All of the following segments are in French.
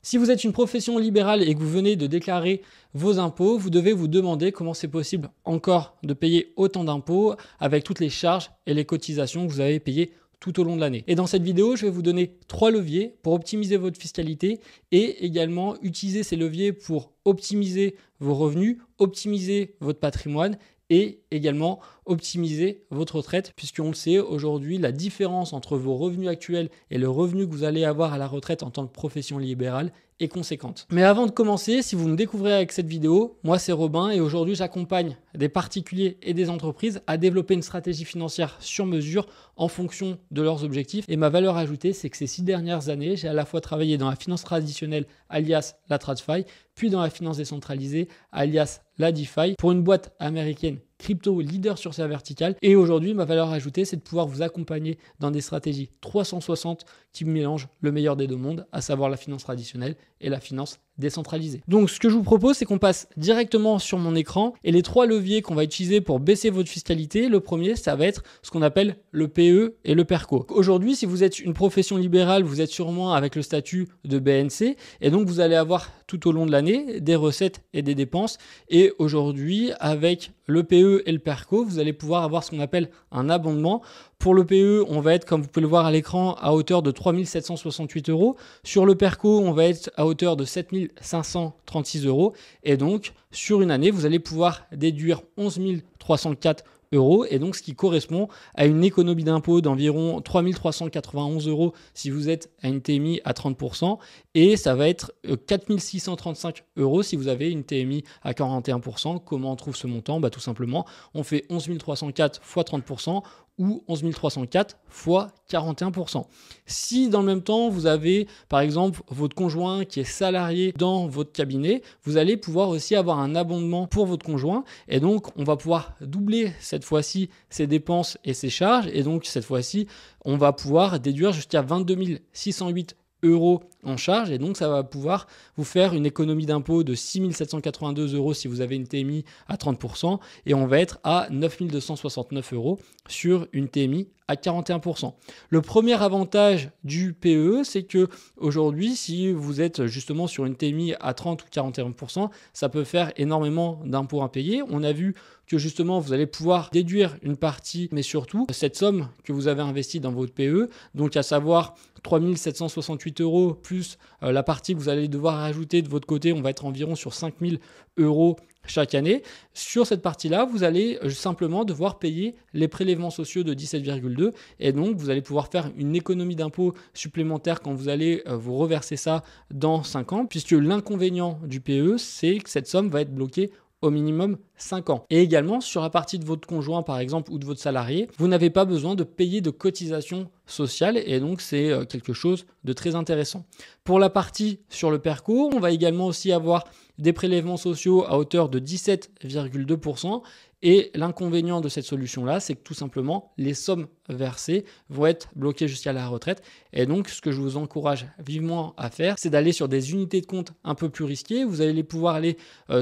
Si vous êtes une profession libérale et que vous venez de déclarer vos impôts, vous devez vous demander comment c'est possible encore de payer autant d'impôts avec toutes les charges et les cotisations que vous avez payées tout au long de l'année. Et dans cette vidéo, je vais vous donner 3 leviers pour optimiser votre fiscalité et également utiliser ces leviers pour optimiser vos revenus, optimiser votre patrimoine et également optimiser votre retraite, puisqu'on le sait aujourd'hui, la différence entre vos revenus actuels et le revenu que vous allez avoir à la retraite en tant que profession libérale est conséquente. Mais avant de commencer, si vous me découvrez avec cette vidéo, moi c'est Robin et aujourd'hui j'accompagne des particuliers et des entreprises à développer une stratégie financière sur mesure en fonction de leurs objectifs. Et ma valeur ajoutée, c'est que ces 6 dernières années, j'ai à la fois travaillé dans la finance traditionnelle, alias la TradFi, puis dans la finance décentralisée, alias la DeFi, pour une boîte américaine crypto leader sur sa verticale. Et aujourd'hui, ma valeur ajoutée, c'est de pouvoir vous accompagner dans des stratégies 360 qui mélangent le meilleur des deux mondes, à savoir la finance traditionnelle et la finance décentralisée. Donc, ce que je vous propose, c'est qu'on passe directement sur mon écran et les 3 leviers qu'on va utiliser pour baisser votre fiscalité. Le premier, ça va être ce qu'on appelle le PE et le PERCO. Aujourd'hui, si vous êtes une profession libérale, vous êtes sûrement avec le statut de BNC et donc vous allez avoir tout au long de l'année des recettes et des dépenses. Et aujourd'hui, avec le PE et le PERCO, vous allez pouvoir avoir ce qu'on appelle un abondement. Pour le PE, on va être, comme vous pouvez le voir à l'écran, à hauteur de 3 768 €. Sur le PERCO, on va être à hauteur de 7 536 €. Et donc, sur une année, vous allez pouvoir déduire 11 304 €, et donc ce qui correspond à une économie d'impôt d'environ 3 391 € si vous êtes à une TMI à 30%, et ça va être 4 635 € si vous avez une TMI à 41%. Comment on trouve ce montant? Tout simplement, on fait 11 304 fois 30% ou 11 304 fois 41%. Si dans le même temps, vous avez par exemple votre conjoint qui est salarié dans votre cabinet, vous allez pouvoir aussi avoir un abondement pour votre conjoint, et donc on va pouvoir doubler cette fois-ci ses dépenses et ses charges, et donc cette fois-ci, on va pouvoir déduire jusqu'à 22 608 € en charge, et donc ça va pouvoir vous faire une économie d'impôt de 6 782 € si vous avez une TMI à 30%, et on va être à 9 269 € sur une TMI à 41%. Le premier avantage du PE, c'est que aujourd'hui, si vous êtes justement sur une TMI à 30 ou 41%, ça peut faire énormément d'impôts impayés. On a vu que justement, vous allez pouvoir déduire une partie, mais surtout cette somme que vous avez investie dans votre PE, donc à savoir 3 768 € plus la partie que vous allez devoir rajouter de votre côté, on va être environ sur 5 000 € chaque année. Sur cette partie-là, vous allez simplement devoir payer les prélèvements sociaux de 17,2, et donc vous allez pouvoir faire une économie d'impôt supplémentaire quand vous allez vous reverser ça dans 5 ans, puisque l'inconvénient du PE, c'est que cette somme va être bloquée au minimum 5 ans. Et également, sur la partie de votre conjoint, par exemple, ou de votre salarié, vous n'avez pas besoin de payer de cotisations sociales, et donc c'est quelque chose de très intéressant. Pour la partie sur le PERCO, on va également aussi avoir des prélèvements sociaux à hauteur de 17,2%. Et l'inconvénient de cette solution-là, c'est que tout simplement, les sommes versées vont être bloquées jusqu'à la retraite. Et donc, ce que je vous encourage vivement à faire, c'est d'aller sur des unités de compte un peu plus risquées. Vous allez pouvoir aller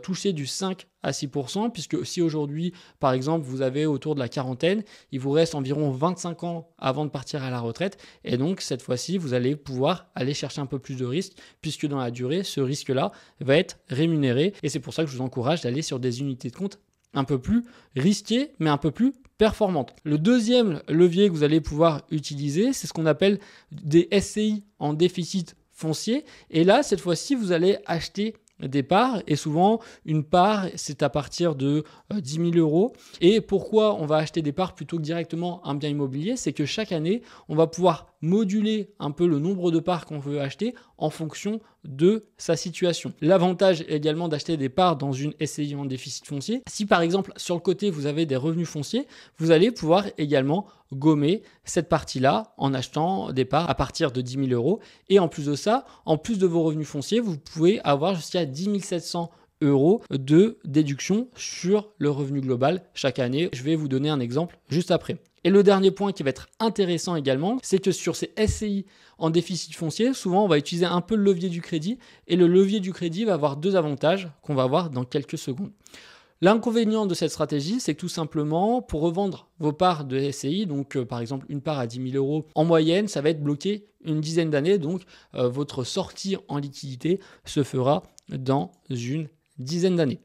toucher du 5 à 6%, puisque si aujourd'hui, par exemple, vous avez autour de la quarantaine, il vous reste environ 25 ans avant de partir à la retraite. Et donc, cette fois-ci, vous allez pouvoir aller chercher un peu plus de risques, puisque dans la durée, ce risque-là va être rémunéré. Et c'est pour ça que je vous encourage d'aller sur des unités de compte un peu plus risquées, mais un peu plus performantes. Le deuxième levier que vous allez pouvoir utiliser, c'est ce qu'on appelle des SCI en déficit foncier. Et là, cette fois-ci, vous allez acheter des parts, et souvent une part c'est à partir de 10 000 €. Et pourquoi on va acheter des parts plutôt que directement un bien immobilier? C'est que chaque année on va pouvoir moduler un peu le nombre de parts qu'on veut acheter en fonction de sa situation. L'avantage également d'acheter des parts dans une SCI en déficit foncier, si par exemple sur le côté vous avez des revenus fonciers, vous allez pouvoir également gommer cette partie-là en achetant des parts à partir de 10 000 €. Et en plus de ça, en plus de vos revenus fonciers, vous pouvez avoir jusqu'à 10 700 € de déduction sur le revenu global chaque année. Je vais vous donner un exemple juste après. Et le dernier point qui va être intéressant également, c'est que sur ces SCI en déficit foncier, souvent on va utiliser un peu le levier du crédit, et le levier du crédit va avoir 2 avantages qu'on va voir dans quelques secondes. L'inconvénient de cette stratégie, c'est que tout simplement, pour revendre vos parts de SCI, donc par exemple une part à 10 000 euros, en moyenne, ça va être bloqué une dizaine d'années. Donc votre sortie en liquidité se fera dans une dizaine d'années.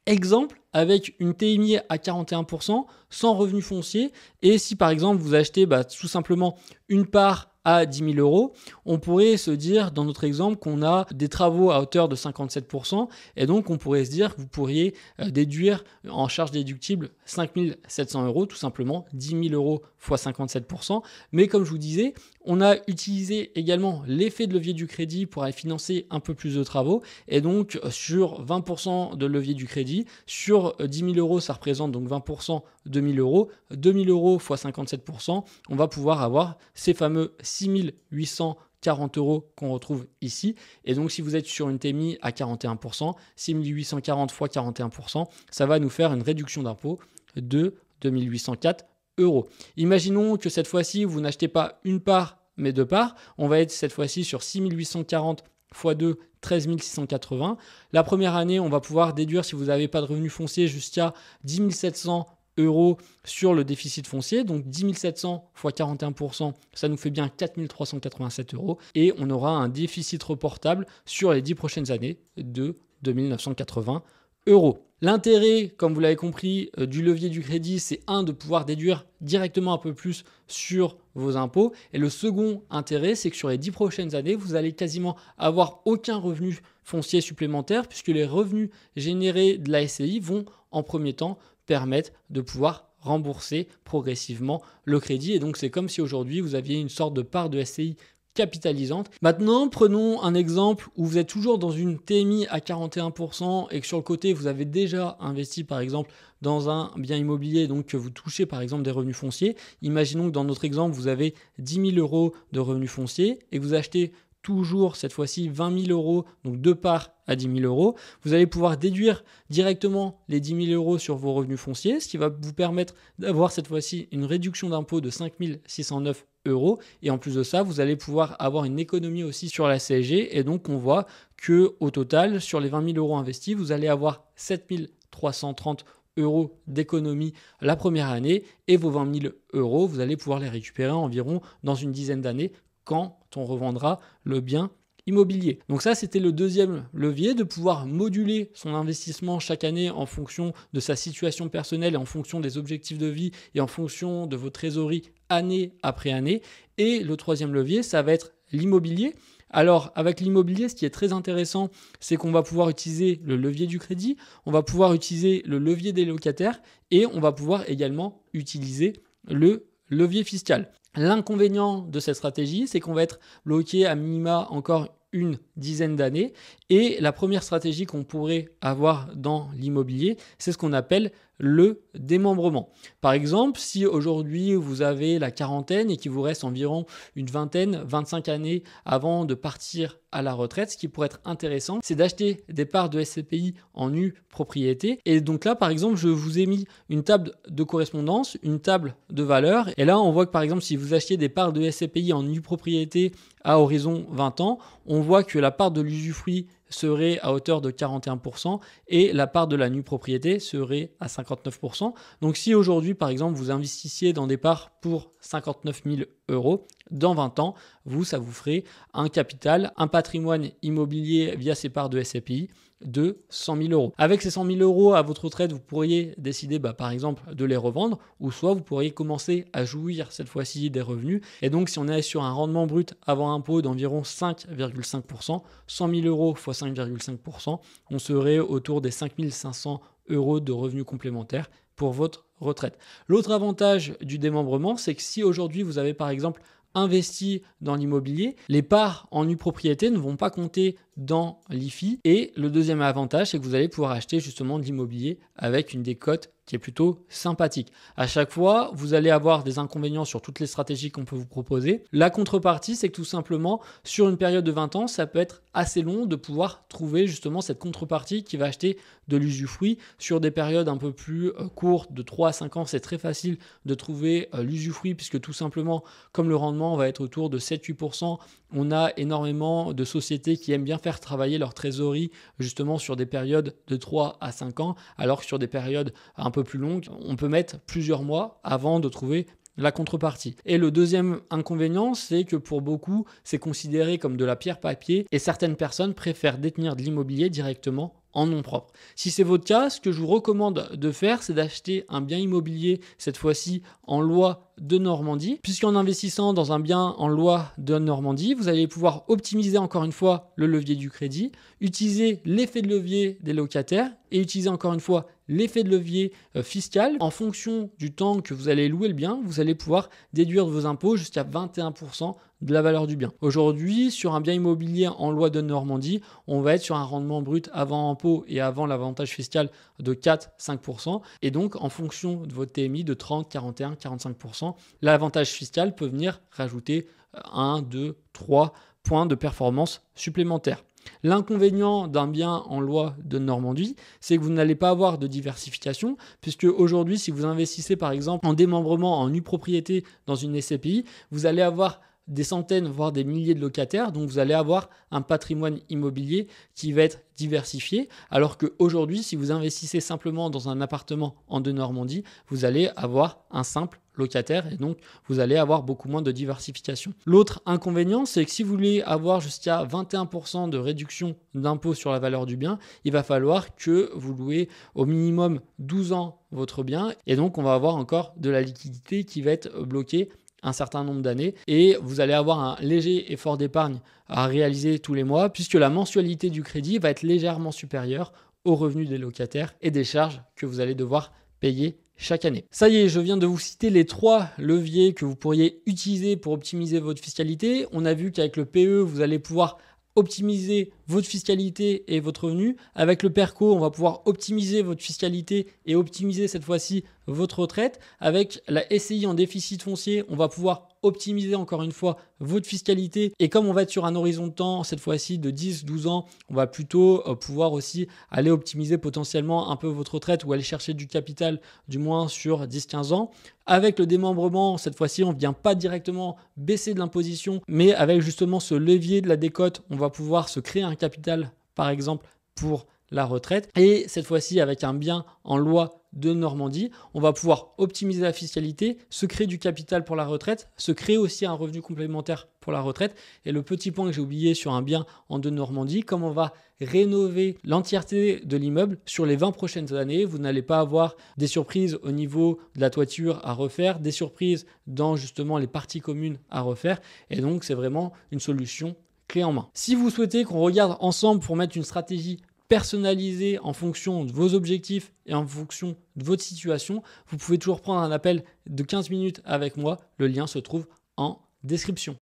Exemple, avec une TMI à 41%, sans revenu foncier, et si par exemple vous achetez tout simplement une part à 10 000 euros, on pourrait se dire dans notre exemple qu'on a des travaux à hauteur de 57%, et donc on pourrait se dire que vous pourriez déduire en charge déductible 5 700 euros, tout simplement 10 000 euros fois 57%. Mais comme je vous disais, on a utilisé également l'effet de levier du crédit pour aller financer un peu plus de travaux, et donc sur 20% de levier du crédit, sur 10 000 euros, ça représente donc 20%, 2 000 euros. 2 000 euros fois 57%, on va pouvoir avoir ces fameux 6 840 euros qu'on retrouve ici. Et donc, si vous êtes sur une TMI à 41%, 6 840 fois 41%, ça va nous faire une réduction d'impôt de 2 804 euros. Imaginons que cette fois-ci, vous n'achetez pas une part, mais deux parts. On va être cette fois-ci sur 6 840 x 2, 13 680. La première année, on va pouvoir déduire, si vous n'avez pas de revenu foncier, jusqu'à 10 700 euros sur le déficit foncier. Donc 10 700 x 41%, ça nous fait bien 4 387 euros. Et on aura un déficit reportable sur les 10 prochaines années de 2 980 euros. L'intérêt, comme vous l'avez compris, du levier du crédit, c'est de pouvoir déduire directement un peu plus sur vos impôts. Et le second intérêt, c'est que sur les 10 prochaines années, vous allez quasiment avoir aucun revenu foncier supplémentaire puisque les revenus générés de la SCI vont en premier temps permettre de pouvoir rembourser progressivement le crédit. Et donc, c'est comme si aujourd'hui, vous aviez une sorte de part de SCI capitalisante. Maintenant, prenons un exemple où vous êtes toujours dans une TMI à 41% et que sur le côté, vous avez déjà investi par exemple dans un bien immobilier, donc que vous touchez par exemple des revenus fonciers. Imaginons que dans notre exemple, vous avez 10 000 euros de revenus fonciers et que vous achetez toujours cette fois-ci 20 000 euros, donc deux parts à 10 000 euros. Vous allez pouvoir déduire directement les 10 000 euros sur vos revenus fonciers, ce qui va vous permettre d'avoir cette fois-ci une réduction d'impôt de 5 609 euros. Et en plus de ça, vous allez pouvoir avoir une économie aussi sur la CSG. Et donc, on voit qu'au total, sur les 20 000 euros investis, vous allez avoir 7 330 euros d'économie la première année. Et vos 20 000 euros, vous allez pouvoir les récupérer environ dans une dizaine d'années quand on revendra le bien immobilier. Donc ça, c'était le deuxième levier, de pouvoir moduler son investissement chaque année en fonction de sa situation personnelle et en fonction des objectifs de vie et en fonction de vos trésoreries année après année. Et le troisième levier, ça va être l'immobilier. Alors, avec l'immobilier, ce qui est très intéressant, c'est qu'on va pouvoir utiliser le levier du crédit, on va pouvoir utiliser le levier des locataires et on va pouvoir également utiliser le levier fiscal. L'inconvénient de cette stratégie, c'est qu'on va être bloqué à minima encore une dizaine d'années. Et la première stratégie qu'on pourrait avoir dans l'immobilier, c'est ce qu'on appelle le démembrement. Par exemple, si aujourd'hui vous avez la quarantaine et qu'il vous reste environ une vingtaine, 25 années avant de partir à la retraite, ce qui pourrait être intéressant, c'est d'acheter des parts de SCPI en nue propriété. Et donc là, par exemple, je vous ai mis une table de correspondance, une table de valeur. Et là, on voit que par exemple, si vous achetiez des parts de SCPI en nue propriété à horizon 20 ans, on voit que la part de l'usufruit serait à hauteur de 41% et la part de la nue propriété serait à 59%. Donc si aujourd'hui, par exemple, vous investissiez dans des parts pour 59 000 euros, dans 20 ans, ça vous ferait un capital, un patrimoine immobilier via ces parts de SCPI de 100 000 euros. Avec ces 100 000 euros à votre retraite, vous pourriez décider par exemple de les revendre ou soit vous pourriez commencer à jouir cette fois-ci des revenus. Et donc si on est sur un rendement brut avant impôt d'environ 5,5%, 100 000 euros x 5,5%, on serait autour des 5 500 euros de revenus complémentaires pour votre retraite. L'autre avantage du démembrement, c'est que si aujourd'hui vous avez par exemple investi dans l'immobilier, les parts en nue propriété ne vont pas compter dans l'IFI. Et le deuxième avantage, c'est que vous allez pouvoir acheter justement de l'immobilier avec une décote qui est plutôt sympathique. À chaque fois, vous allez avoir des inconvénients sur toutes les stratégies qu'on peut vous proposer. La contrepartie, c'est que tout simplement, sur une période de 20 ans, ça peut être assez long de pouvoir trouver justement cette contrepartie qui va acheter de l'usufruit. Sur des périodes un peu plus courtes, de 3 à 5 ans, c'est très facile de trouver l'usufruit puisque tout simplement, comme le rendement va être autour de 7-8%, on a énormément de sociétés qui aiment bien faire travailler leur trésorerie justement sur des périodes de 3 à 5 ans, alors que sur des périodes un peu plus longues, on peut mettre plusieurs mois avant de trouver la contrepartie. Et le deuxième inconvénient, c'est que pour beaucoup, c'est considéré comme de la pierre papier et certaines personnes préfèrent détenir de l'immobilier directement en nom propre. Si c'est votre cas, ce que je vous recommande de faire, c'est d'acheter un bien immobilier, cette fois-ci en loi de Normandie, puisqu'en investissant dans un bien en loi de Normandie, vous allez pouvoir optimiser encore une fois le levier du crédit, utiliser l'effet de levier des locataires et utiliser encore une fois l'effet de levier fiscal. En fonction du temps que vous allez louer le bien, vous allez pouvoir déduire de vos impôts jusqu'à 21% de la valeur du bien. Aujourd'hui, sur un bien immobilier en loi de Normandie, on va être sur un rendement brut avant impôt et avant l'avantage fiscal de 4-5%. Et donc, en fonction de votre TMI de 30, 41, 45%, l'avantage fiscal peut venir rajouter 1, 2, 3 points de performance supplémentaires. L'inconvénient d'un bien en loi de Normandie, c'est que vous n'allez pas avoir de diversification, puisque aujourd'hui, si vous investissez par exemple en démembrement en nue propriété dans une SCPI, vous allez avoir des centaines, voire des milliers de locataires, donc vous allez avoir un patrimoine immobilier qui va être diversifié, alors qu'aujourd'hui, si vous investissez simplement dans un appartement en de Normandie, vous allez avoir un simple locataire et donc vous allez avoir beaucoup moins de diversification. L'autre inconvénient, c'est que si vous voulez avoir jusqu'à 21% de réduction d'impôt sur la valeur du bien, il va falloir que vous louez au minimum 12 ans votre bien et donc on va avoir encore de la liquidité qui va être bloquée un certain nombre d'années et vous allez avoir un léger effort d'épargne à réaliser tous les mois puisque la mensualité du crédit va être légèrement supérieure aux revenus des locataires et des charges que vous allez devoir payer chaque année. Ça y est, je viens de vous citer les 3 leviers que vous pourriez utiliser pour optimiser votre fiscalité. On a vu qu'avec le PE, vous allez pouvoir optimiser votre fiscalité et votre revenu. Avec le PERCO, on va pouvoir optimiser votre fiscalité et optimiser cette fois-ci votre retraite. Avec la SCI en déficit foncier, on va pouvoir optimiser encore une fois votre fiscalité. Et comme on va être sur un horizon de temps, cette fois-ci de 10-12 ans, on va plutôt pouvoir aussi aller optimiser potentiellement un peu votre retraite ou aller chercher du capital du moins sur 10-15 ans. Avec le démembrement, cette fois-ci, on ne vient pas directement baisser de l'imposition, mais avec justement ce levier de la décote, on va pouvoir se créer un capital, par exemple, pour la retraite. Et cette fois-ci, avec un bien en loi de Normandie, on va pouvoir optimiser la fiscalité, se créer du capital pour la retraite, se créer aussi un revenu complémentaire pour la retraite. Et le petit point que j'ai oublié sur un bien en de Normandie, comme on va rénover l'entièreté de l'immeuble sur les 20 prochaines années, vous n'allez pas avoir des surprises au niveau de la toiture à refaire, des surprises dans justement les parties communes à refaire. Et donc, c'est vraiment une solution clé en main. Si vous souhaitez qu'on regarde ensemble pour mettre une stratégie personnalisé en fonction de vos objectifs et en fonction de votre situation, vous pouvez toujours prendre un appel de 15 minutes avec moi. Le lien se trouve en description.